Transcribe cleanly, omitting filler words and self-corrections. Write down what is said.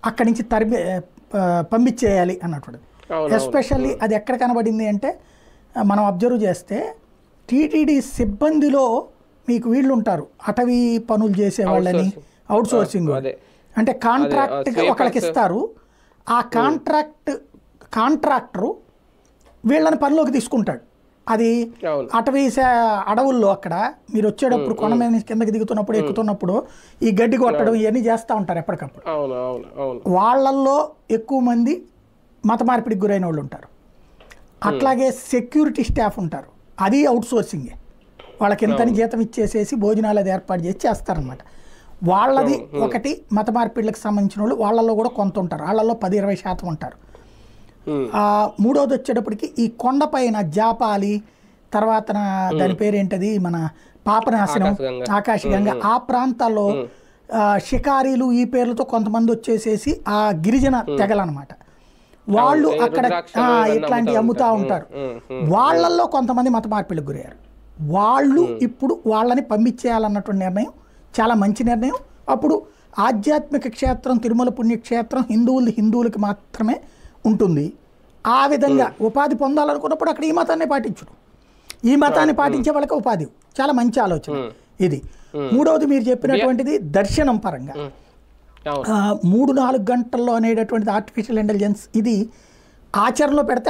అక్కడి నుంచి పంపించేయాలి అన్నటువంటిది. ఎస్పెషల్లీ అది ఎక్కడ కనబడింది అంటే మనం అబ్జర్వ్ చేస్తే టీటీడీ సిబ్బందిలో మీకు వీళ్ళు ఉంటారు, అటవీ పనులు చేసే వాళ్ళని, అవుట్ సోర్సింగ్ అంటే కాంట్రాక్ట్గా ఒకళ్ళకి ఇస్తారు. ఆ కాంట్రాక్టరు వీళ్ళని పనిలోకి తీసుకుంటాడు. అది అడవుల్లో అక్కడ మీరు వచ్చేటప్పుడు కొండ మీద కిందకి దిగుతున్నప్పుడు ఎక్కుతున్నప్పుడు ఈ గడ్డి కొట్టడం ఇవన్నీ చేస్తూ ఉంటారు ఎప్పటికప్పుడు. వాళ్ళల్లో ఎక్కువ మంది మత మార్పిడికి గురైన వాళ్ళు ఉంటారు. అట్లాగే సెక్యూరిటీ స్టాఫ్ ఉంటారు, అది అవుట్ సోర్సింగే. వాళ్ళకి ఎంతని జీతం ఇచ్చేసేసి భోజనాలు అది ఏర్పాటు చేసి చేస్తారనమాట. వాళ్ళది ఒకటి మత మార్పిడిలకు సంబంధించిన వాళ్ళు, వాళ్ళల్లో కూడా కొంత ఉంటారు, వాళ్ళల్లో 10-20% ఉంటారు. మూడోది వచ్చేటప్పటికి ఈ కొండపైన జాపాలి, తర్వాత దాని పేరేంటది మన పాపనాశనం, ఆకాశగంగా, ఆ ప్రాంతాల్లో షికారీలు ఈ పేర్లతో కొంతమంది వచ్చేసేసి ఆ గిరిజన తెగలన్నమాట. వాళ్ళు అక్కడ ఇట్లాంటివి అమ్ముతూ ఉంటారు. వాళ్ళల్లో కొంతమంది మత మార్పిడికి గురయ్యారు. వాళ్ళు ఇప్పుడు వాళ్ళని పంపించేయాలన్నటువంటి నిర్ణయం చాలా మంచి నిర్ణయం. అప్పుడు ఆధ్యాత్మిక క్షేత్రం తిరుమల పుణ్యక్షేత్రం హిందువులకి మాత్రమే ఉంటుంది. ఆ విధంగా ఉపాధి పొందాలనుకున్నప్పుడు అక్కడ ఈ మతాన్ని పాటించడం, ఈ మతాన్ని పాటించే వాళ్ళకి ఉపాధి, చాలా మంచి ఆలోచన ఇది. మూడవది మీరు చెప్పినటువంటిది దర్శనం పరంగా 3-4 గంటల్లో అనేటటువంటిది ఆర్టిఫిషియల్ ఇంటెలిజెన్స్, ఇది ఆచరణలో పెడితే